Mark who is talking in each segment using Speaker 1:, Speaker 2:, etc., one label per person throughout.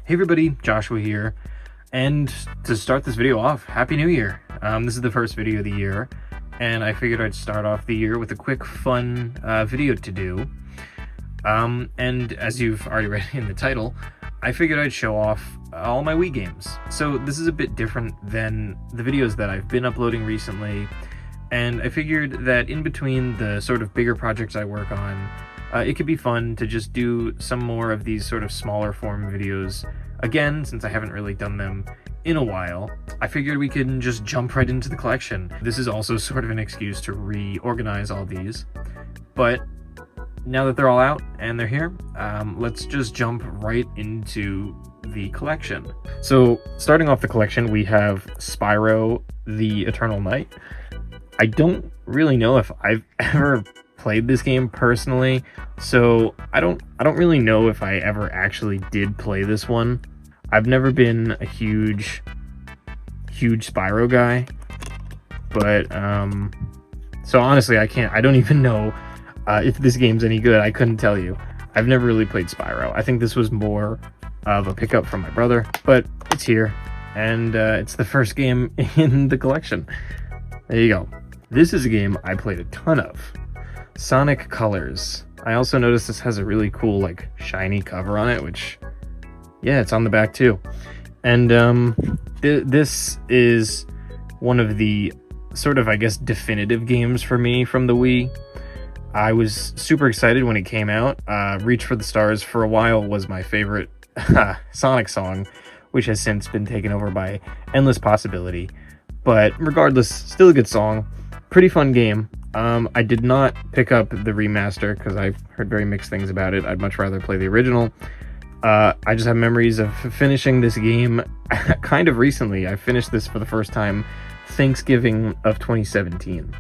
Speaker 1: Hey everybody, Joshua here, and to start this video off, Happy New Year! This is the first video of the year, and I figured I'd start off the year with a quick, fun video to do. And as you've already read in the title, I figured I'd show off all my Wii games. So this is a bit different than the videos that I've been uploading recently, and I figured that in between the sort of bigger projects I work on, it could be fun to just do some more of these sort of smaller form videos. Again, since I haven't really done them in a while, I figured we can just jump right into the collection. This is also sort of an excuse to reorganize all these, but now that they're all out and they're here, let's just jump right into the collection. So starting off the collection, we have Spyro the Eternal Night. I don't really know if I've ever played this game personally, so I don't really know if I ever actually did play this one. I've never been a huge Spyro guy, but so honestly I don't even know if this game's any good. I couldn't tell you. I've never really played Spyro. I think this was more of a pickup from my brother, but it's here, and it's the first game in the collection. There you go. This is a game I played a ton of. Sonic Colors. I also noticed this has a really cool, like, shiny cover on it, which, yeah, it's on the back too. And this is one of the sort of, I guess, definitive games for me from the Wii. I was super excited when it came out. Reach for the Stars for a while was my favorite Sonic song, which has since been taken over by Endless Possibility. But regardless, still a good song. Pretty fun game. I did not pick up the remaster because I've heard very mixed things about it. I'd much rather play the original. I just have memories of finishing this game kind of recently. I finished this for the first time Thanksgiving of 2017,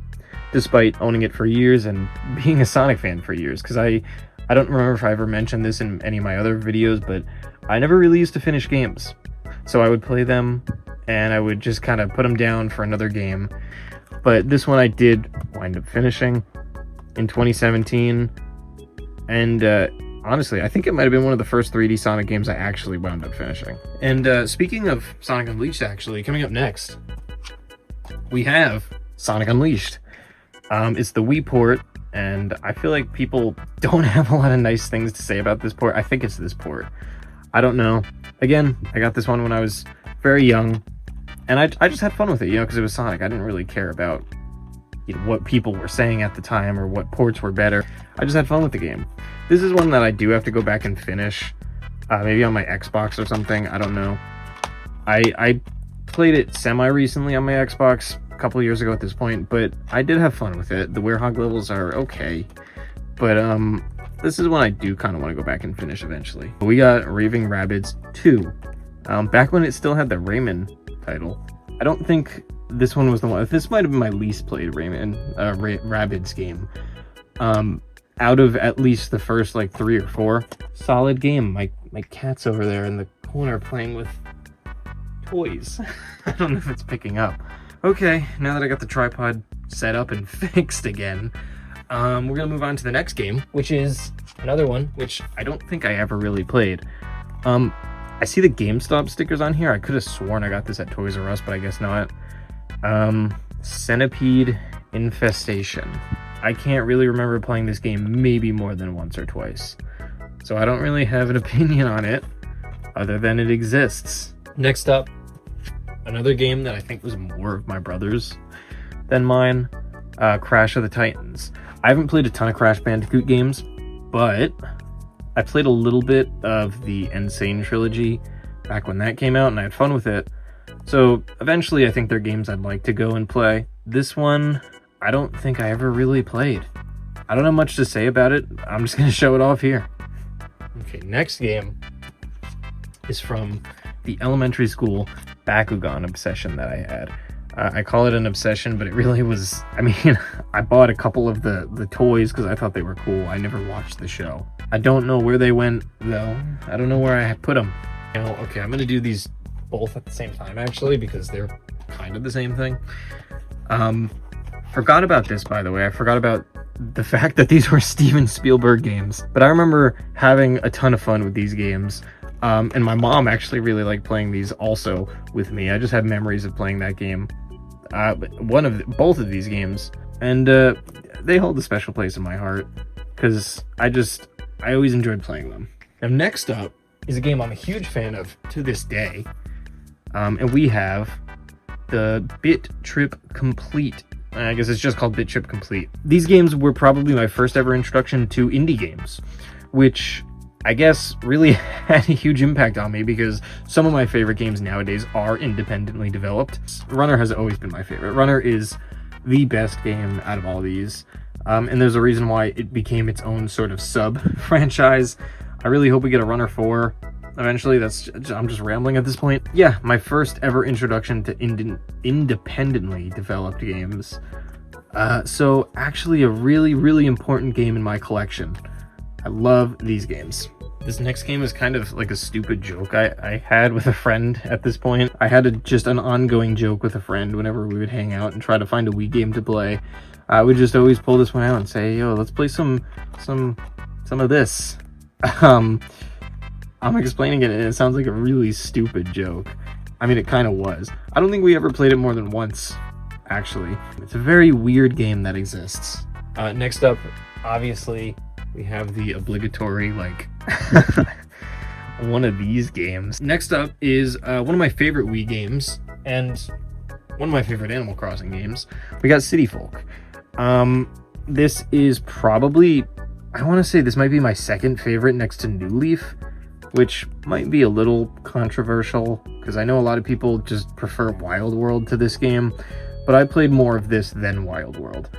Speaker 1: despite owning it for years and being a Sonic fan for years, because I don't remember if I ever mentioned this in any of my other videos, but I never really used to finish games. So I would play them and I would just kind of put them down for another game. But this one I did wind up finishing in 2017, and honestly, I think it might have been one of the first 3D Sonic games I actually wound up finishing. And speaking of Sonic Unleashed, actually, coming up next, we have Sonic Unleashed. It's the Wii port, and I feel like people don't have a lot of nice things to say about this port. I think it's this port. I don't know. Again, I got this one when I was very young. And I just had fun with it, because it was Sonic. I didn't really care about what people were saying at the time or what ports were better. I just had fun with the game. This is one that I do have to go back and finish, maybe on my Xbox or something. I don't know. I played it semi-recently on my Xbox a couple years ago at this point, but I did have fun with it. The Werehog levels are okay, but this is one I do kind of want to go back and finish eventually. We got Raving Rabbids 2. Back when it still had the Rayman title. I don't think this one was the one. This might have been my least played Rabbids game. Out of at least the first like 3 or 4. Solid game. My cat's over there in the corner playing with toys. I don't know if it's picking up. Okay, now that I got the tripod set up and fixed again, we're gonna move on to the next game, which is another one which I don't think I ever really played. I see the GameStop stickers on here. I could have sworn I got this at Toys R Us, but I guess not. Centipede Infestation. I can't really remember playing this game maybe more than once or twice, so I don't really have an opinion on it, other than it exists. Next up, another game that I think was more of my brother's than mine, Crash of the Titans. I haven't played a ton of Crash Bandicoot games, but I played a little bit of the Insane trilogy back when that came out, and I had fun with it. So eventually I think they're games I'd like to go and play. This one, I don't think I ever really played. I don't have much to say about it. I'm just going to show it off here. Okay, next game is from the elementary school Bakugan obsession that I had. I call it an obsession, but it really was, I mean, I bought a couple of the toys because I thought they were cool. I never watched the show. I don't know where they went, though. I don't know where I put them. Okay, I'm going to do these both at the same time, actually, because they're kind of the same thing. Forgot about this, by the way. I forgot about the fact that these were Steven Spielberg games. But I remember having a ton of fun with these games. And my mom actually really liked playing these also with me. I just have memories of playing that game. Both of these games, and they hold a special place in my heart because I always enjoyed playing them. Now, next up is a game I'm a huge fan of to this day, and we have the Bit Trip Complete. I guess it's just called Bit Trip Complete. These games were probably my first ever introduction to indie games, which I guess really had a huge impact on me because some of my favorite games nowadays are independently developed. Runner has always been my favorite. Runner is the best game out of all these, and there's a reason why it became its own sort of sub-franchise. I really hope we get a Runner 4 eventually. I'm just rambling at this point. Yeah, my first ever introduction to independently developed games. So actually a really, really important game in my collection. I love these games. This next game is kind of like a stupid joke I had with a friend at this point. I had just an ongoing joke with a friend whenever we would hang out and try to find a Wii game to play. I would just always pull this one out and say, yo, let's play some of this. I'm explaining it and it sounds like a really stupid joke. I mean, it kind of was. I don't think we ever played it more than once, actually. It's a very weird game that exists. Next up, obviously, we have the obligatory, like, one of these games. Next up is one of my favorite Wii games, and one of my favorite Animal Crossing games. We got City Folk. This is probably, I want to say this might be my second favorite next to New Leaf, which might be a little controversial, because I know a lot of people just prefer Wild World to this game, but I played more of this than Wild World.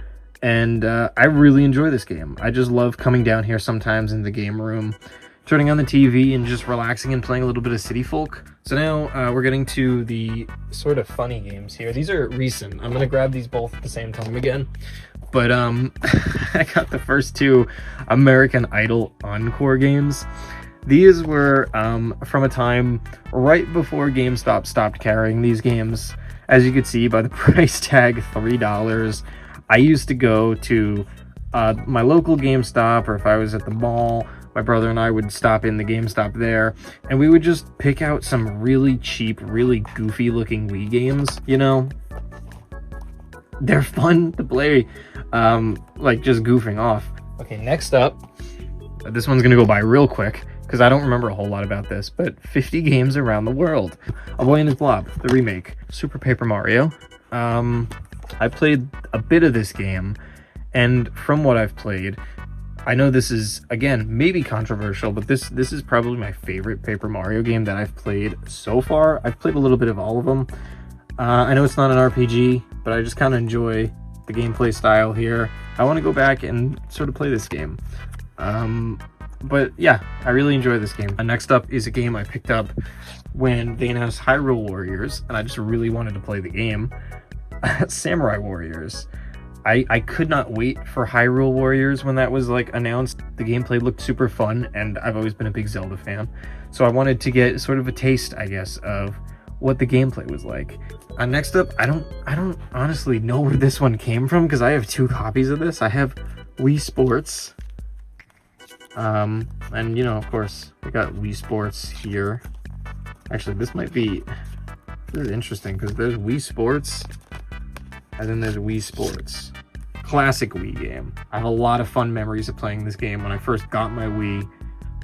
Speaker 1: And I really enjoy this game. I just love coming down here sometimes in the game room, turning on the TV and just relaxing and playing a little bit of City Folk. So now we're getting to the sort of funny games here. These are recent. I'm going to grab these both at the same time again. But I got the first two American Idol Encore games. These were from a time right before GameStop stopped carrying these games. As you could see by the price tag, $3. I used to go to my local GameStop, or if I was at the mall, my brother and I would stop in the GameStop there, and we would just pick out some really cheap, really goofy looking Wii games, you know? They're fun to play, like just goofing off. Okay, next up, this one's gonna go by real quick, because I don't remember a whole lot about this, but 50 Games Around the World. A Boy and His Blob, the remake. Super Paper Mario. I played a bit of this game, and from what I've played, I know this is, again, maybe controversial, but this is probably my favorite Paper Mario game that I've played so far. I've played a little bit of all of them. I know it's not an RPG, but I just kind of enjoy the gameplay style here. I want to go back and sort of play this game. But yeah, I really enjoy this game. Next up is a game I picked up when they announced Hyrule Warriors, and I just really wanted to play the game. Samurai Warriors. I could not wait for Hyrule Warriors when that was like announced. The gameplay looked super fun, and I've always been a big Zelda fan, so I wanted to get sort of a taste, I guess, of what the gameplay was like. Next up, I don't honestly know where this one came from, because I have two copies of this. I have Wii Sports, and you know, of course, we got Wii Sports here. Actually, this is interesting, because there's Wii Sports, and then there's Wii Sports. Classic Wii game. I have a lot of fun memories of playing this game when I first got my Wii.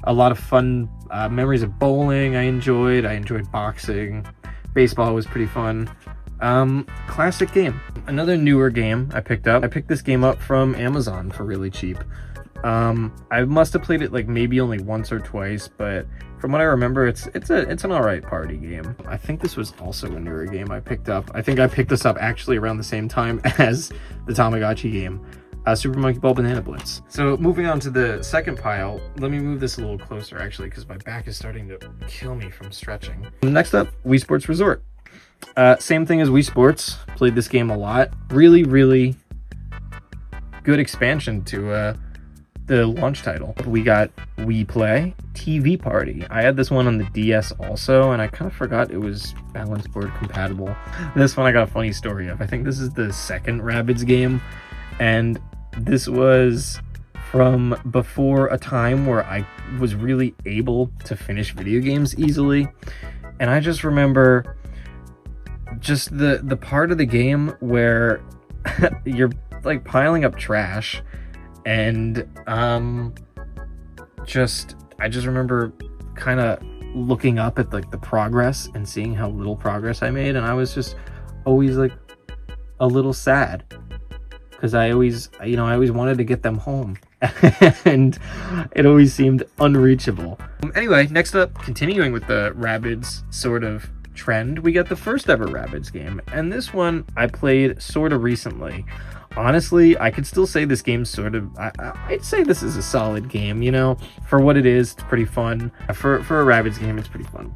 Speaker 1: A lot of fun memories of bowling I enjoyed. I enjoyed boxing. Baseball was pretty fun. Classic game. Another newer game I picked up. I picked this game up from Amazon for really cheap. I must have played it like maybe only once or twice, but from what I remember, it's an alright party game. I think this was also a newer game I picked up. I think I picked this up actually around the same time as the Tamagotchi game, Super Monkey Ball Banana Blitz. So moving on to the second pile, let me move this a little closer actually, because my back is starting to kill me from stretching. Next up, Wii Sports Resort. Same thing as Wii Sports. Played this game a lot. Really, really good expansion to the launch title. We got Wii Play, TV Party. I had this one on the DS also, and I kind of forgot it was balance board compatible. This one I got a funny story of. I think this is the second Rabbids game, and this was from before a time where I was really able to finish video games easily. And I just remember just the part of the game where you're like piling up trash, and I just remember kind of looking up at like the progress and seeing how little progress I made, and I was just always like a little sad because I always wanted to get them home and it always seemed unreachable. Anyway, next up, continuing with the Rabbids sort of trend, we got the first ever Rabbids game, and this one I played sort of recently. Honestly, I could still say this game's sort of, I'd say this is a solid game, you know? For what it is, it's pretty fun. For a Rabbids game, it's pretty fun.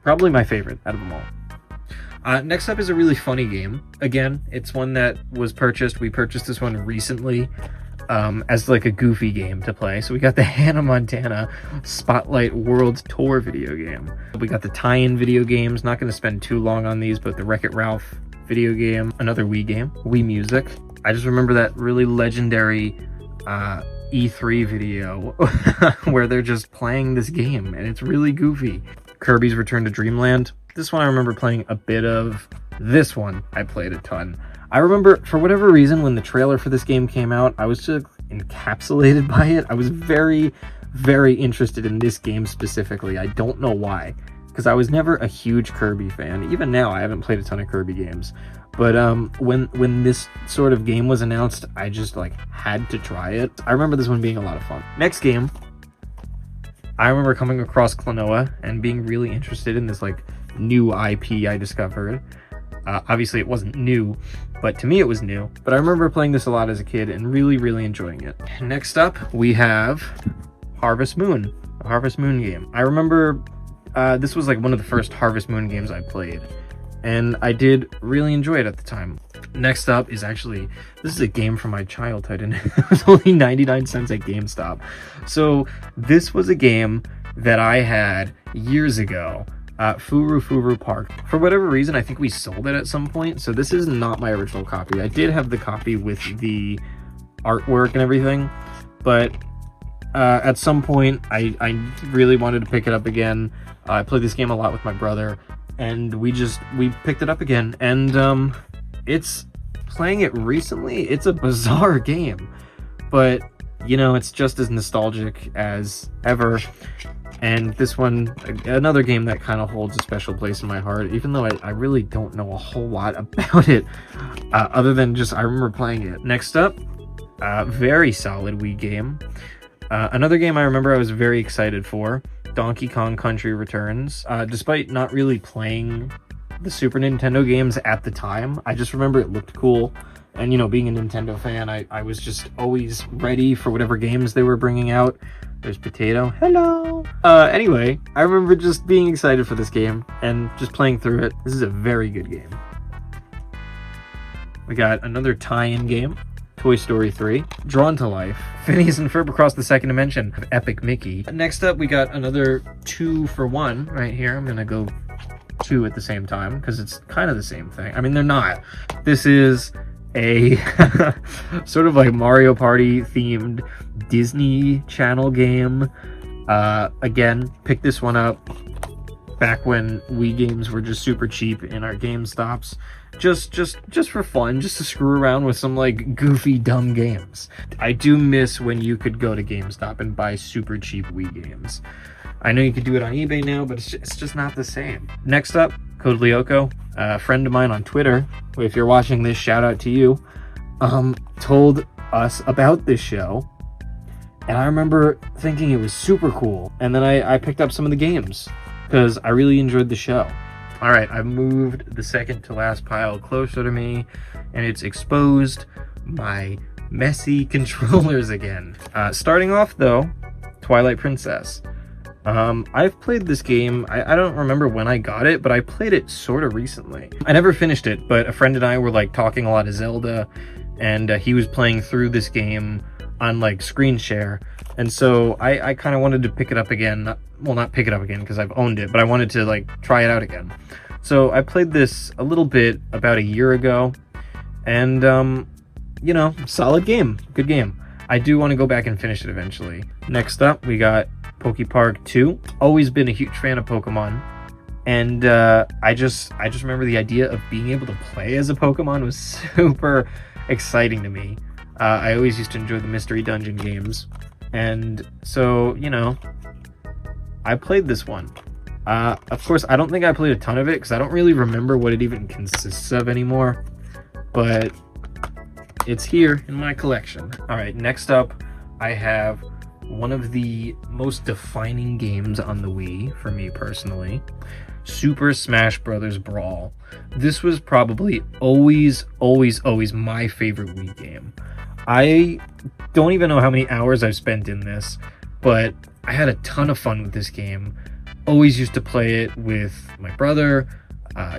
Speaker 1: Probably my favorite out of them all. Next up is a really funny game. Again, it's one that was purchased. We purchased this one recently as like a goofy game to play. So we got the Hannah Montana Spotlight World Tour video game. We got the tie-in video games. Not going to spend too long on these, but the Wreck-It Ralph video game, another Wii game, Wii Music. I just remember that really legendary E3 video where they're just playing this game, and it's really goofy. Kirby's Return to Dreamland. This one I remember playing a bit of. This one I played a ton. I remember, for whatever reason, when the trailer for this game came out, I was just encapsulated by it. I was very, very interested in this game specifically. I don't know why, because I was never a huge Kirby fan. Even now, I haven't played a ton of Kirby games. But when this sort of game was announced, I just like had to try it. I remember this one being a lot of fun. Next game, I remember coming across Klonoa and being really interested in this like new IP I discovered. Obviously it wasn't new, but to me it was new. But I remember playing this a lot as a kid and really, really enjoying it. Next up, we have Harvest Moon, a Harvest Moon game. I remember this was like one of the first Harvest Moon games I played, and I did really enjoy it at the time. Next up is actually, this is a game from my childhood, and it was only 99 cents at GameStop. So this was a game that I had years ago, Furu Furu Park. For whatever reason, I think we sold it at some point, so this is not my original copy. I did have the copy with the artwork and everything, but at some point, I really wanted to pick it up again. I played this game a lot with my brother, and we picked it up again, and it's playing it recently. It's a bizarre game, but you know, it's just as nostalgic as ever. And this one, another game that kind of holds a special place in my heart, even though I really don't know a whole lot about it, other than just I remember playing it. Next up, very solid Wii game. Another game I remember I was very excited for, Donkey Kong Country Returns. Despite not really playing the Super Nintendo games at the time, I just remember it looked cool. And, you know, being a Nintendo fan, I was just always ready for whatever games they were bringing out. There's Potato. Hello! Anyway, I remember just being excited for this game and just playing through it. This is a very good game. We got another tie-in game, Toy Story 3, Drawn to Life, Phineas and Ferb Across the Second Dimension, Epic Mickey. Next up, we got another 2-for-1 right here. I'm gonna go 2 at the same time because it's kind of the same thing. I mean, they're not. This is a sort of like Mario Party themed Disney Channel game. Again, picked this one up back when Wii games were just super cheap in our GameStops, just for fun, just to screw around with some like goofy dumb games. I do miss when you could go to GameStop and buy super cheap Wii games. I know you could do it on eBay now, but it's just not the same. Next up, Code Lyoko, a friend of mine on Twitter, if you're watching this, shout out to you, told us about this show, and I remember thinking it was super cool, and then I picked up some of the games, because I really enjoyed the show. Alright, I've moved the second to last pile closer to me, and it's exposed my messy controllers again. Starting off though, Twilight Princess. I've played this game, I don't remember when I got it, but I played it sort of recently. I never finished it, but a friend and I were like talking a lot of Zelda, and he was playing through this game on like screen share, and so I kind of wanted to pick it up again. Well, not pick it up again because I've owned it, but I wanted to like try it out again. So I played this a little bit about a year ago, and you know, solid game, good game. I do want to go back and finish it eventually. Next up, we got PokePark 2. Always been a huge fan of Pokemon. And I just remember the idea of being able to play as a Pokemon was super exciting to me. I always used to enjoy the Mystery Dungeon games. And so, you know, I played this one. Of course, I don't think I played a ton of it because I don't really remember what it even consists of anymore. But it's here in my collection. All right, next up, I have one of the most defining games on the Wii for me personally. Super Smash Bros. Brawl. This was probably always my favorite Wii game. I don't even know how many hours I've spent in this, but I had a ton of fun with this game. Always used to play it with my brother,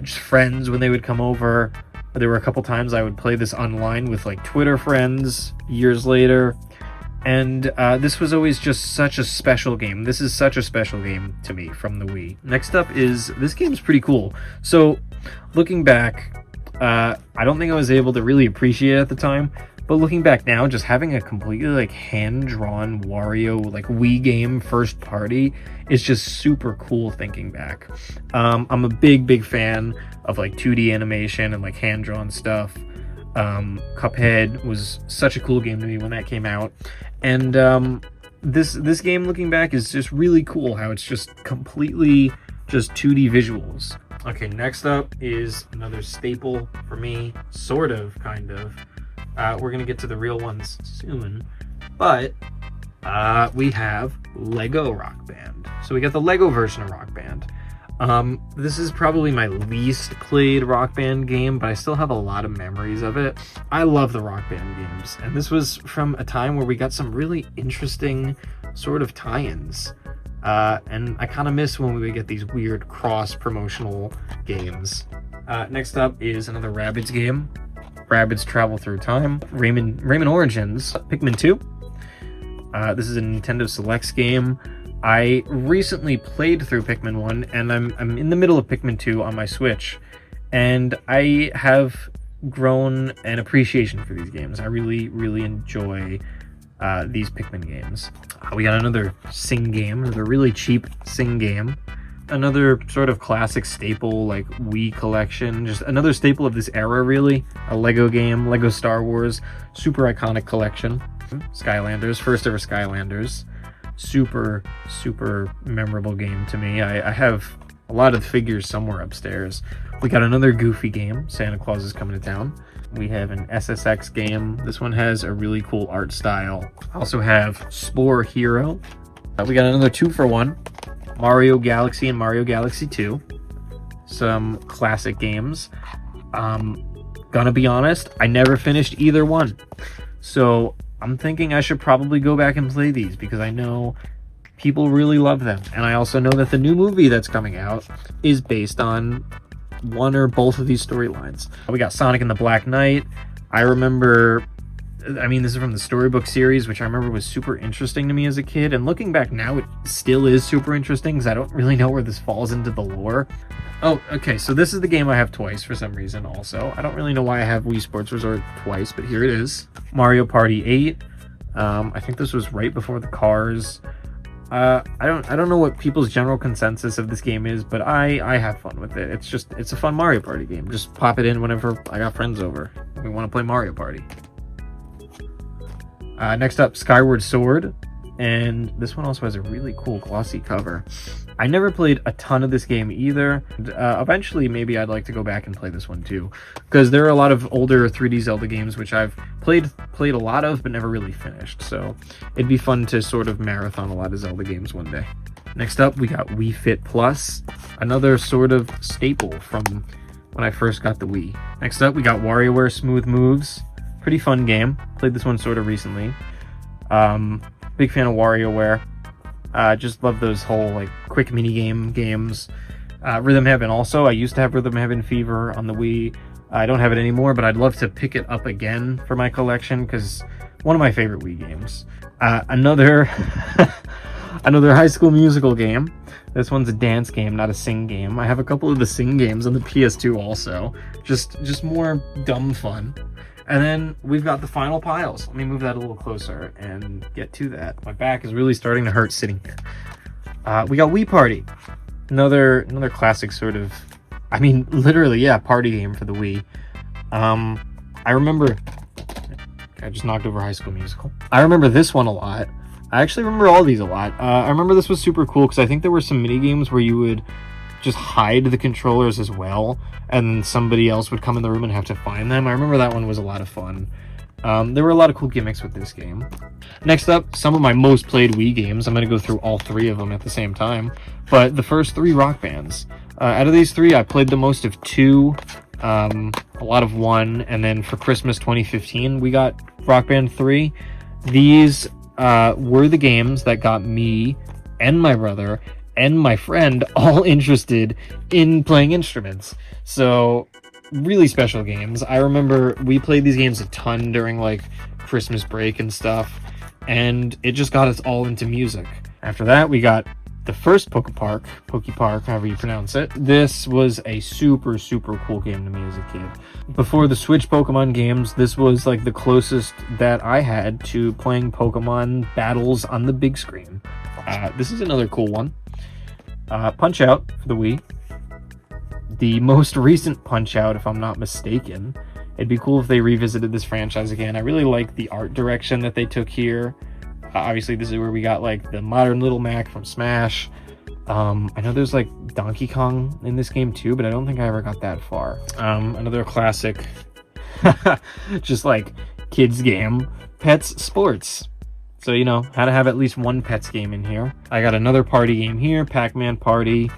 Speaker 1: just friends when they would come over. There were a couple times I would play this online with like Twitter friends years later. And this was always just such a special game. This is such a special game to me from the Wii. Next up is, this game's pretty cool. So, looking back, I don't think I was able to really appreciate it at the time, but looking back now, just having a completely like hand-drawn Wario like Wii game first party is just super cool thinking back. I'm a big fan of like 2D animation and like hand-drawn stuff. Cuphead was such a cool game to me when that came out, and this game looking back is just really cool how it's just completely just 2D visuals. Okay, next up is another staple for me, sort of, kind of. We're gonna get to the real ones soon, but we have Lego Rock Band. So we got the Lego version of Rock Band. This is probably my least played Rock Band game, but I still have a lot of memories of it. I love the Rock Band games, and this was from a time where we got some really interesting sort of tie-ins. And I kind of miss when we would get these weird cross-promotional games. Next up is another Rabbids game. Rabbids Travel Through Time. Rayman Origins. Pikmin 2. This is a Nintendo Selects game. I recently played through Pikmin 1, and I'm in the middle of Pikmin 2 on my Switch, and I have grown an appreciation for these games. I really enjoy these Pikmin games. We got another Sing game, another really cheap Sing game. Another sort of classic staple, like Wii collection, just another staple of this era, really. A Lego game, Lego Star Wars, super iconic collection. Skylanders, first ever Skylanders. Super memorable game to me. I have a lot of figures somewhere upstairs. We got another Goofy game, Santa Claus is Coming to Town. We have an SSX game. This one has a really cool art style. Also have Spore Hero. We got another 2-for-1, Mario Galaxy and Mario Galaxy 2. Some classic games. Gonna be honest, I never finished either one. So I'm thinking I should probably go back and play these because I know people really love them. And I also know that the new movie that's coming out is based on one or both of these storylines. We got Sonic and the Black Knight. I remember, this is from the Storybook series, which I remember was super interesting to me as a kid. And looking back now, it still is super interesting because I don't really know where this falls into the lore. Oh, okay, so this is the game I have twice for some reason also. I don't really know why I have Wii Sports Resort twice, but here it is. Mario Party 8. I think this was right before the Cars. I don't know what people's general consensus of this game is, but I have fun with it. It's a fun Mario Party game. Just pop it in whenever I got friends over. We want to play Mario Party. Next up, Skyward Sword. And this one also has a really cool glossy cover. I never played a ton of this game either. Eventually, maybe I'd like to go back and play this one too, because there are a lot of older 3D Zelda games which I've played a lot of but never really finished. So it'd be fun to sort of marathon a lot of Zelda games one day. Next up, we got Wii Fit Plus, another sort of staple from when I first got the Wii. Next up, we got WarioWare Smooth Moves. Pretty fun game. Played this one sort of recently. Big fan of WarioWare. Just love those whole like quick mini games. Rhythm Heaven also. I used to have Rhythm Heaven Fever on the Wii. I don't have it anymore, but I'd love to pick it up again for my collection because one of my favorite Wii games. Another High School Musical game. This one's a dance game, not a sing game. I have a couple of the sing games on the PS2 also. Just more dumb fun. And then we've got the final piles. Let me move that a little closer and get to that. My back is really starting to hurt sitting here. We got Wii Party. Another classic sort of, I mean, literally, yeah, party game for the Wii. I remember, I just knocked over High School Musical. I remember this one a lot. I actually remember all these a lot. I remember this was super cool because I think there were some mini games where you would just hide the controllers as well, and somebody else would come in the room and have to find them. I remember that one was a lot of fun. There were a lot of cool gimmicks with this game. Next up, some of my most played Wii games. I'm going to go through all three of them at the same time, but the first three Rock Bands. Out of these three, I played the most of two, a lot of one, and then for Christmas 2015, we got Rock Band 3. These were the games that got me and my brother and my friend all interested in playing instruments. So really special games. I remember we played these games a ton during like Christmas break and stuff, and it just got us all into music. After that, we got the first Poke Park, however you pronounce it. This was a super cool game to me as a kid. Before the Switch Pokemon games, this was like the closest that I had to playing Pokemon battles on the big screen. This is another cool one. Punch Out for the Wii. The most recent Punch Out, if I'm not mistaken. It'd be cool if they revisited this franchise again. I really like the art direction that they took here. Obviously, this is where we got like the modern Little Mac from Smash. I know there's like Donkey Kong in this game too, but I don't think I ever got that far. Another classic, just like kids game, Pets Sports. So, you know, how to have at least one Pets game in here. I got another party game here, Pac-Man Party.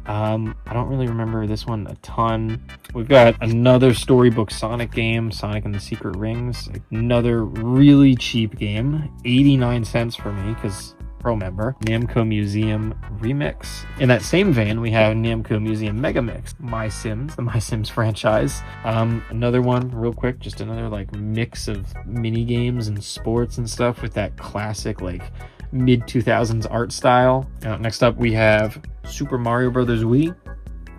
Speaker 1: I don't really remember this one a ton. We've got another storybook Sonic game, Sonic and the Secret Rings. Another really cheap game, 89 cents for me, because pro member. Namco Museum Remix. In that same vein, we have Namco Museum Mega Mix. My Sims, the My Sims franchise. Another one, real quick, just another like mix of mini games and sports and stuff with that classic like mid-2000s art style. Next up, we have Super Mario Brothers Wii.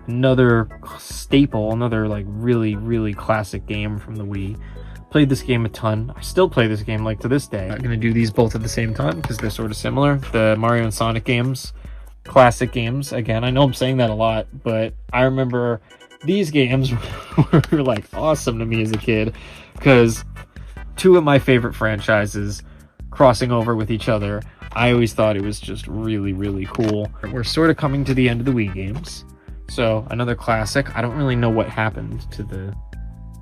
Speaker 1: Another staple, another like really classic game from the Wii. Played this game a ton. I still play this game like to this day. I'm gonna do these both at the same time because they're sort of similar. The Mario and Sonic games, classic games. Again, I know I'm saying that a lot, but I remember these games were like awesome to me as a kid because two of my favorite franchises crossing over with each other. I always thought it was just really cool. We're sort of coming to the end of the Wii games. So another classic. I don't really know what happened to the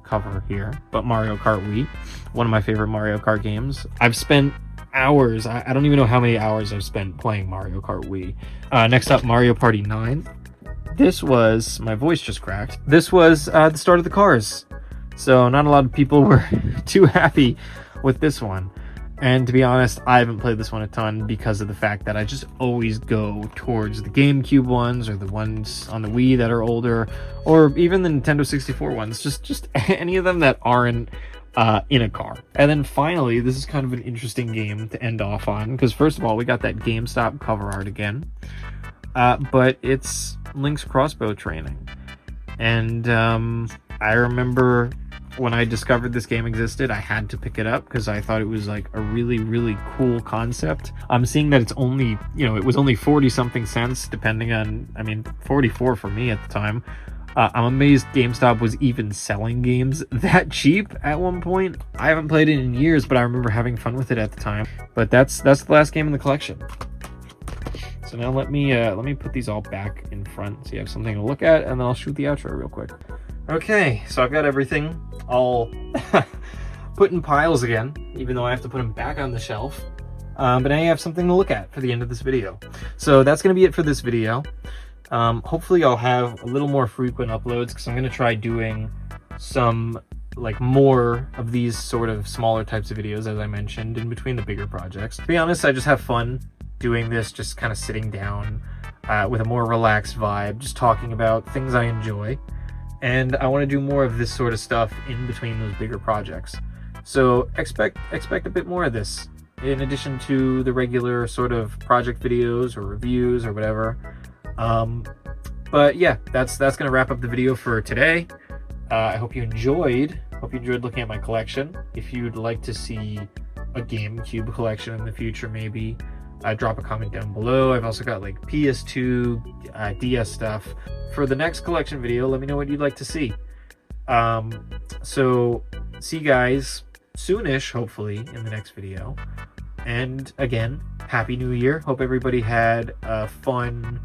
Speaker 1: cover here, but Mario Kart Wii, one of my favorite Mario Kart games. I've spent hours, I don't even know how many hours I've spent playing Mario Kart Wii. Next up, Mario Party 9. This was, my voice just cracked. This was the start of the Cars. So not a lot of people were too happy with this one. And to be honest, I haven't played this one a ton because of the fact that I just always go towards the GameCube ones or the ones on the Wii that are older, or even the Nintendo 64 ones, just any of them that aren't in a car. And then finally, this is kind of an interesting game to end off on, because first of all, we got that GameStop cover art again, but it's Link's crossbow training. And I remember when I discovered this game existed, I had to pick it up because I thought it was like a really cool concept. I'm seeing that it's only, you know, it was only 40 something cents, depending on, I mean, 44 for me at the time. I'm amazed GameStop was even selling games that cheap at one point. I haven't played it in years, but I remember having fun with it at the time. But that's the last game in the collection. So now let me put these all back in front so you have something to look at, and then I'll shoot the outro real quick. Okay, so I've got everything all put in piles again, even though I have to put them back on the shelf. But now you have something to look at for the end of this video. So that's going to be it for this video. Hopefully I'll have a little more frequent uploads because I'm going to try doing some like more of these sort of smaller types of videos, as I mentioned, in between the bigger projects. To be honest, I just have fun doing this, just kind of sitting down with a more relaxed vibe, just talking about things I enjoy. And I want to do more of this sort of stuff in between those bigger projects. So expect a bit more of this, in addition to the regular sort of project videos or reviews or whatever. But yeah, that's going to wrap up the video for today. I hope you enjoyed Hope you enjoyed looking at my collection. If you'd like to see a GameCube collection in the future, maybe drop a comment down below. I've also got like PS2, DS stuff. For the next collection video, let me know what you'd like to see. So see you guys soonish, hopefully, in the next video. And again, Happy New Year. Hope everybody had a fun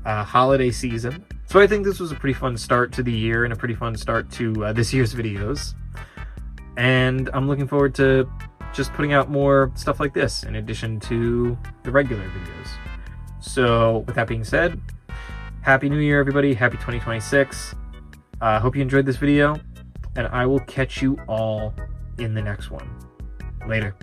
Speaker 1: holiday season. So I think this was a pretty fun start to the year and a pretty fun start to this year's videos. And I'm looking forward to just putting out more stuff like this in addition to the regular videos. So with that being said, Happy New Year, everybody. Happy 2026. Hope you enjoyed this video, and I will catch you all in the next one. Later.